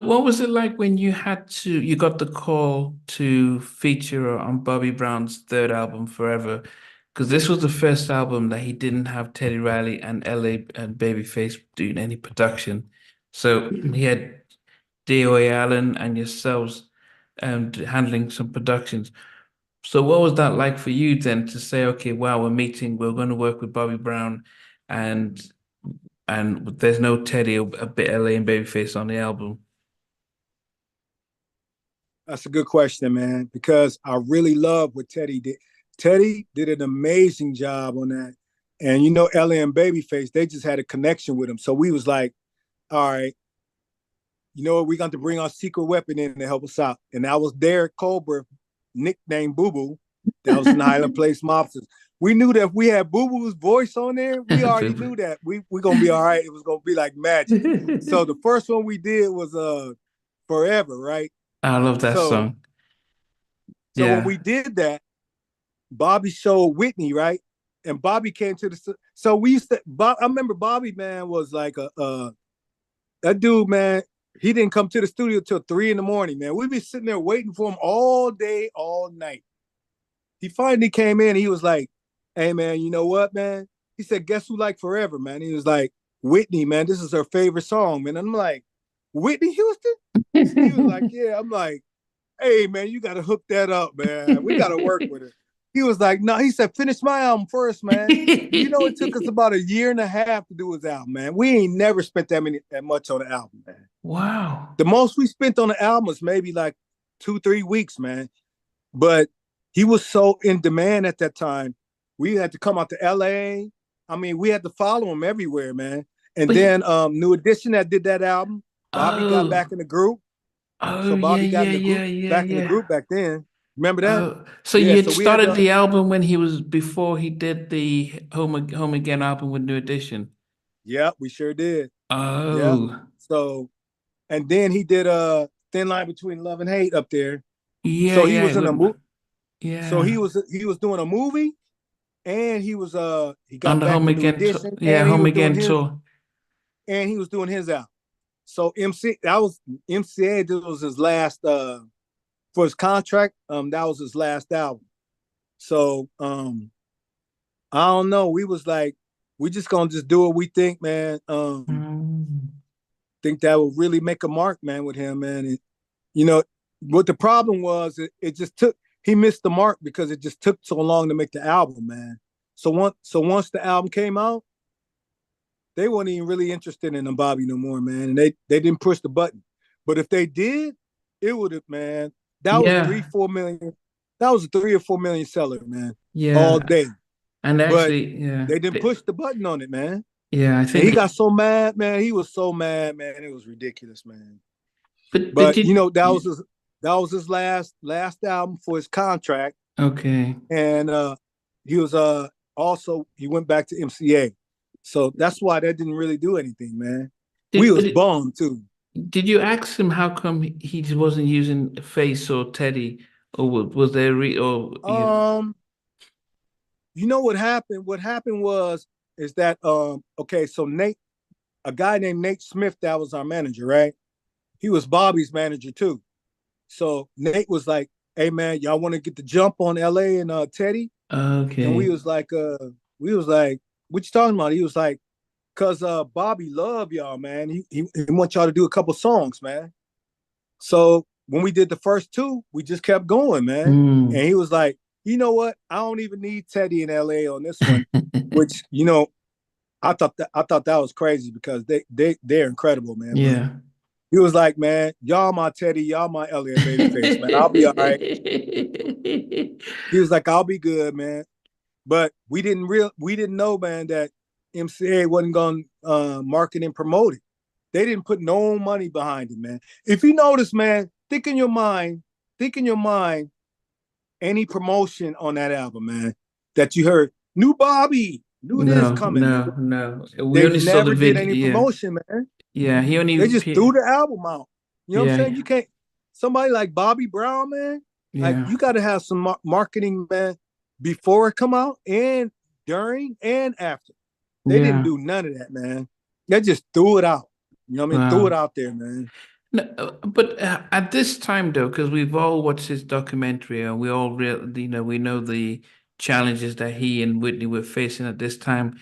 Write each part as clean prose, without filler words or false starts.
what was it like when you got the call to feature on Bobby Brown's third album, Forever? Because this was the first album that he didn't have Teddy Riley and LA and Babyface doing any production. So he had DOA Allen and yourselves handling some productions. So what was that like for you then to say, okay, wow, we're going to work with Bobby Brown and there's no Teddy, a bit LA and Babyface on the album. That's a good question, man, because I really love what Teddy did. Teddy did an amazing job on that. And you know, LA and Babyface, they just had a connection with him. So we was like, all right, you know what, we're going to bring our secret weapon in to help us out. And that was Derek Colbert, nicknamed Boo Boo. That was in Highland Place Mobsters. We knew that if we had Boo Boo's voice on there, we already knew that we gonna be all right. It was gonna be like magic. So the first one we did was Forever, right? I love that So song. so when Yeah. we did that, Bobby showed Whitney, right? And Bobby came to the so we used to I remember Bobby, man, was like a that dude, man. He didn't come to the studio till 3 in the morning, man. We'd be sitting there waiting for him all day, all night. He finally came in. He was like, "Hey, man, you know what, man?" He said, "Guess who like Forever, man?" He was like, "Whitney, man. This is her favorite song, man." And I'm like, "Whitney Houston?" He was like, "Yeah." I'm like, "Hey, man, you got to hook that up, man. We got to work with her." He was like, "No." He said, "Finish my album first, man." You know, it took us about a year and a half to do his album, man. We ain't never spent that much on the album, man. Wow. The most we spent on the album was maybe like 2, 3 weeks, man. But he was so in demand at that time. We had to come out to LA. I mean, we had to follow him everywhere, man. And But then New Edition that did that album, Bobby got oh, back in the group. oh So yeah, Bobby got yeah, in the yeah, group yeah, back in the yeah. group back then. Remember that? Oh, so Yeah. you had So we had started the the album when he was before he did the Home Again album with New Edition. yeah, we sure did. Yeah. Oh, So and then he did a Thin Line Between Love and Hate up there. yeah, So he yeah, was in a movie. So yeah. he was doing a movie and he On got the back Home with New Again tour, Edition yeah, Home Again tour. and he was doing his album. So that was MCA. This was his last for his contract. That was his last album. So I don't know. We was like, we just gonna just do what we think, man. Mm. Think that would really make a mark, man, with him, man. And, you know what the problem was? It just took. He missed the mark because it just took so long to make the album, man. So once the album came out, they weren't even really interested in Bobby no more, man. And they didn't push the button. But if they did, it would have, man. That was three, Yeah, 4 million. That was a 3 or 4 million seller, man, all yeah. day. And But actually, yeah, they didn't push the button on it, man. yeah. I And he think, got so mad, man. He was so mad, man. It was ridiculous, man. but did But you you? know, that was his last album for his contract. Okay. And he was also he went back to MCA. So that's why that didn't really do anything, man. We Did was did bummed too. did you ask him how come he just wasn't using Face or Teddy, or was there re or you? Um, you know what happened? What happened was is that okay, so Nate, a guy named Nate Smith, that was our manager, right? He was Bobby's manager too. So Nate was like, "Hey man, y'all want to get the jump on LA and Teddy?" And Okay. we was like, "What you talking about?" He was like, "Cause Bobby love y'all, man. He wants y'all to do a couple songs, man." So when we did the first two, we just kept going, man. And Mm. he was like, "You know what? I don't even need Teddy in LA on this one," which I thought that was crazy because they're incredible, man. But Yeah. he was like, "Man, y'all my Teddy, y'all my Elliot Babyface, man. I'll be all right." He was like, "I'll be good, man." But we didn't know, man, that MCA wasn't going to market and promote it. They didn't put no money behind it, man. If you notice, man, think in your mind, any promotion on that album, man, that you heard, new Bobby, new this No, coming, man. no, no. We They only saw the never did video. any Yeah. promotion, man. Yeah. He They only, just threw the album out. You know what I'm saying? yeah. You can't, somebody like Bobby Brown, man, like Yeah. you got to have some marketing, man, before it come out and during and after. They didn't Yeah. do none of that, man. They just threw it out. You know what I mean? Threw it Wow. out there, man. No, but at this time though, because we've all watched his documentary and we all we know the challenges that he and Whitney were facing at this time.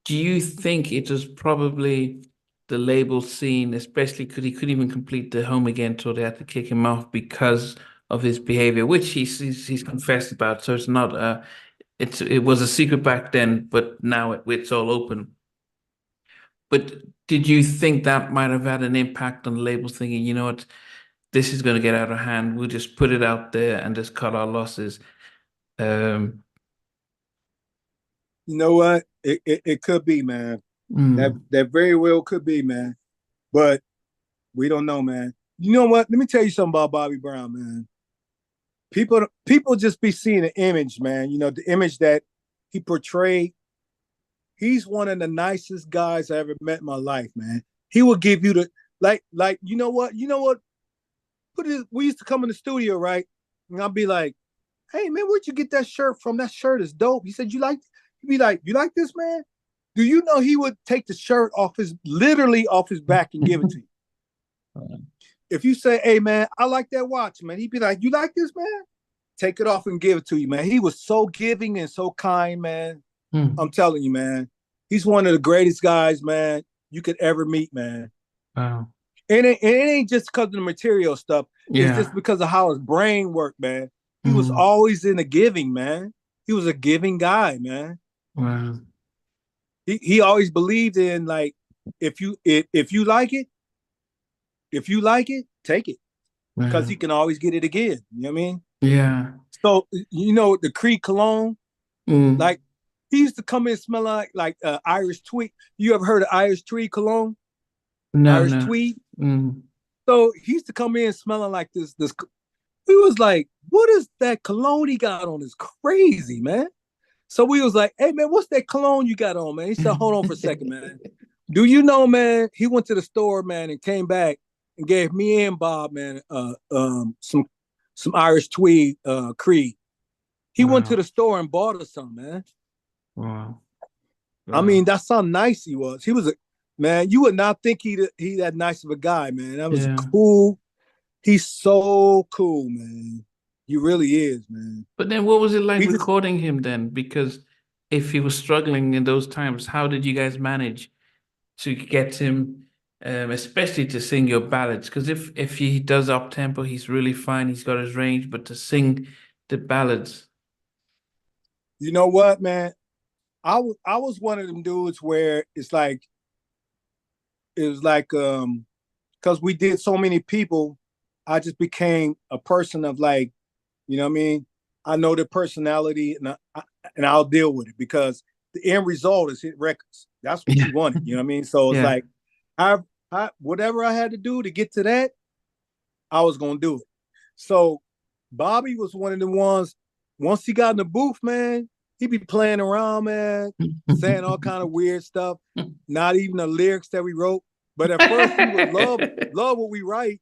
Do you think it was probably the label scene, especially because he couldn't even complete the Home Again tour, they had to kick him off because of his behavior, which he's confessed about. So it's not it was a secret back then, but now it's all open. But did you think that might have had an impact on the label thinking, you know what, this is going to get out of hand. We'll just put it out there and just cut our losses. Um, You know what? It could be, man. mm, That very well could be, man. But we don't know, man. You know what? Let me tell you something about Bobby Brown, man. People just be seeing the image, man. You know, the image that he portrayed. He's one of the nicest guys I ever met in my life, man. He will give you the you know what? You know what? We used to come in the studio, right? And I'll be like, hey man, where'd you get that shirt from? That shirt is dope. He said, you like, he'd be like, you like this, man? Do you know he would take the shirt off literally off his back and give it to you? If you say, hey man, I like that watch, man, he'd be like, you like this, man? Take it off and give it to you, man. He was so giving and so kind, man. mm, I'm telling you, man. He's one of the greatest guys, man, you could ever meet, man. wow. And it ain't just because of the material stuff. It's Yeah. just because of how his brain worked, man. He was Mm, always in the giving, man. He was a giving guy, man. wow. He always believed in like if you like it, if you like it, take it because he Wow. can always get it again. You know what I mean? Yeah. So you know the Creed cologne, Mm, like he used to come in smelling like Irish tweed. You ever heard of Irish tweed cologne? no, Irish no. tweed. Mm. So he used to come in smelling like this. We was like, what is that cologne he got on? Is crazy, man. So we was like, hey man, what's that cologne you got on, man? He said, hold on for a second, man. Do you know, man? He went to the store, man, and came back and gave me and Bob, man, some Irish tweed Creed. He went to Wow. the store and bought us some, man. Wow. I Wow. mean, that's how nice he was. He was a man. You would not think he that nice of a guy, man. That was Yeah. cool. He's so cool, man. He really is, man. But then what was it like He just, recording him then? Because if he was struggling in those times, how did you guys manage to get him, especially to sing your ballads? Because if he does up tempo, he's really fine. He's got his range, but to sing the ballads, you know what, man? I was one of them dudes where it was like because we did so many people, I just became a person of like, you know what I mean? I know their personality and I'll deal with it because the end result is hit records. That's what yeah, you wanted, you know what I mean? So it's yeah, like I whatever I had to do to get to that, I was gonna do it. So Bobby was one of the ones. Once he got in the booth, man, he be playing around, man, saying all kind of weird stuff. Not even the lyrics that we wrote. But at first he would love what we write.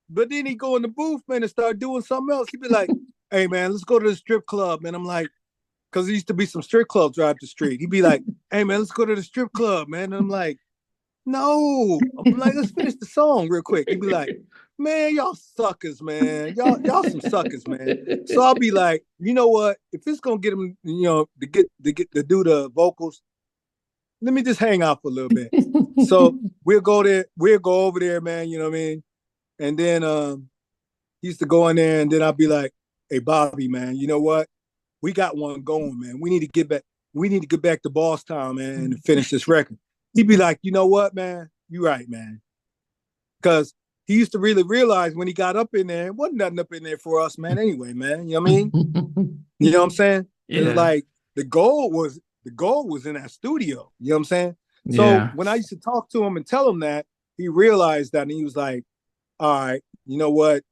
But then he go in the booth, man, and start doing something else. He'd be like, "Hey, man, let's go to the strip club." And I'm like, because there used to be some strip clubs right up the street. He'd be like, "Hey, man, let's go to the strip club, man." And I'm like, no. I'm like, let's finish the song real quick. He'd be like, man, y'all suckers, man. Y'all some suckers, man. So I'll be like, you know what? If it's gonna get him, you know, to do the vocals, let me just hang out for a little bit. So we'll go over there, man, you know what I mean? And then he used to go in there and then I'll be like, hey Bobby, man, you know what? We got one going, man. We need to get back to Boss Town, man, and finish this record. He'd be like, you know what, man? You right, man. Because he used to really realize when he got up in there, it wasn't nothing up in there for us, man, anyway, man. You know what I mean? You know what I'm saying? It was yeah, like the goal was in that studio. You know what I'm saying? So yeah, when I used to talk to him and tell him that, he realized that and he was like, all right, you know what?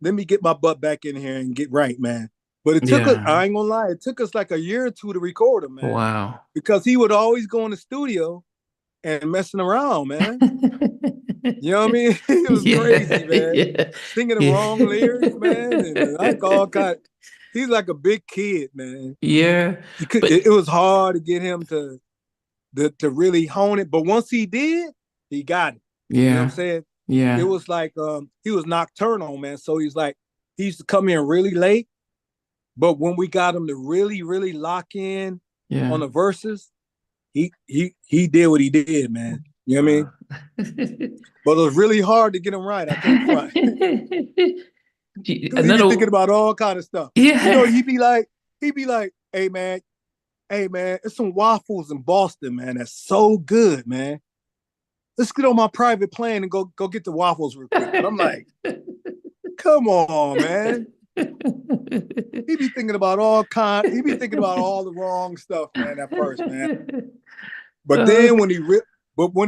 Let me get my butt back in here and get right, man. But it took us, yeah. I ain't gonna lie, it took us like a year or two to record him, man. Wow. Because he would always go in the studio and messing around, man. You know what I mean? It was crazy, Yeah, man. yeah, Singing the wrong lyrics, man, and like all kind. He's like a big kid, man. yeah. You could. But It was hard to get him to really hone it, but once he did, he got it. You know what I'm yeah, saying? Yeah. It was like he was nocturnal, man. So he's like he used to come in really late, but when we got him to really, really lock in on the verses, he did what he did, man. You know what I mean? But it was really hard to get him right. I can't front. He be thinking about all kind of stuff. Yeah. You know, he'd be like, hey man, it's some waffles in Boston, man. That's so good, man. Let's get on my private plane and go get the waffles real quick. And I'm like, come on, man. He be thinking about he be thinking about all the wrong stuff, man, at first, man. But then when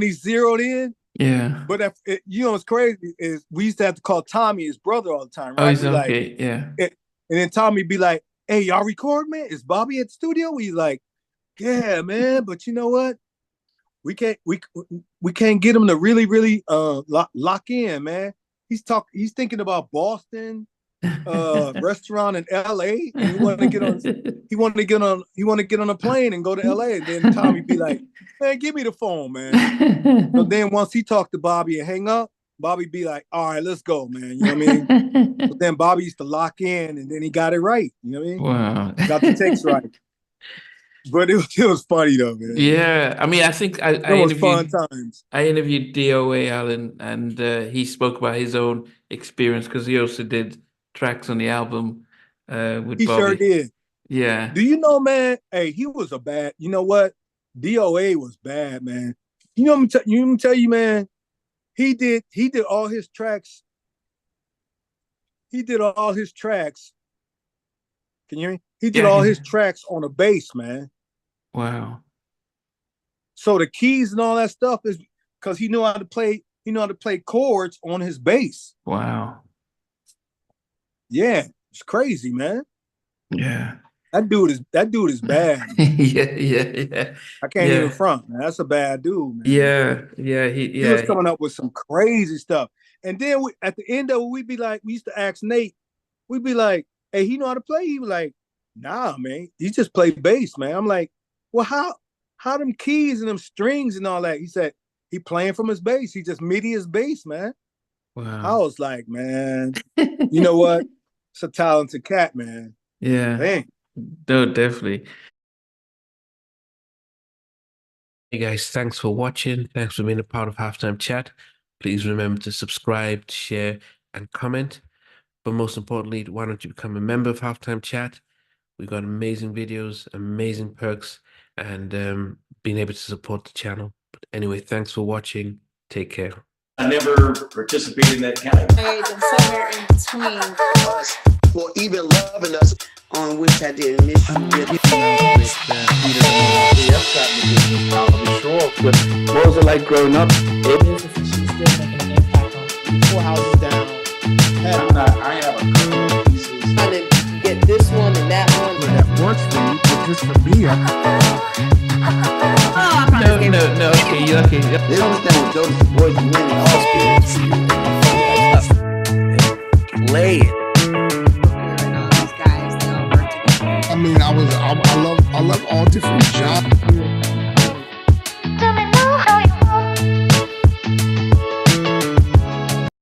he zeroed in, yeah. But you know what's crazy is we used to have to call Tommy his brother all the time, right? Oh, he's okay, like, yeah. And then Tommy be like, "Hey, y'all record, man? Is Bobby at the studio?" He's like, "Yeah, man, but you know what? We can't get him to really, really lock in, man. He's thinking about Boston, restaurant in LA, and he wanted to get on a plane and go to LA." And then Tommy be like, "Man, give me the phone, man." So then once he talked to Bobby and hang up, Bobby be like, "All right, let's go, man." You know what I mean? But then Bobby used to lock in, and then he got it right. You know what I mean? Wow. Got the text right. But it was funny though, man. Yeah, I mean, I think I interviewed fun times. I interviewed DOA Allen, and he spoke about his own experience because he also did tracks on the album with He Bobby. Sure did. Yeah. Do you know, man? Hey, he was a bad. You know what? DOA was bad, man. You know, I'm gonna tell you, man. He did all his tracks. He did all his tracks. Can you hear me? He did all his tracks on a bass, man. Wow. So the keys and all that stuff is because he knew how to play. He knew how to play chords on his bass. Wow. Yeah, it's crazy, man. Yeah. That dude is bad. yeah. I can't even front, man. That's a bad dude, man. Yeah. He was coming up with some crazy stuff. And then at the end of it, we used to ask Nate, we'd be like, "Hey, he know how to play?" He was like, "Nah, man. He just played bass, man." I'm like, "Well, how them keys and them strings and all that?" He said, "He playing from his bass. He just MIDI his bass, man." Wow. I was like, man, you know what? It's a talented cat, man. Yeah. Dang. No, definitely. Hey guys, thanks for watching. Thanks for being a part of Halftime Chat. Please remember to subscribe, share, and comment. But most importantly, why don't you become a member of Halftime Chat? We've got amazing videos, amazing perks, and being able to support the channel. But anyway, thanks for watching. Take care. I never participated in that category. And somewhere in between us, or even loving us, on which I didn't miss you with. What was it like growing up? She's still making an impact on 4 houses down. I have a couple of pieces. trying to get this one and that one. That works for you, but just for me, No, okay. They don't understand what those Boyz II Men all Play it. These guys, they all work together. I mean, I love all different genres.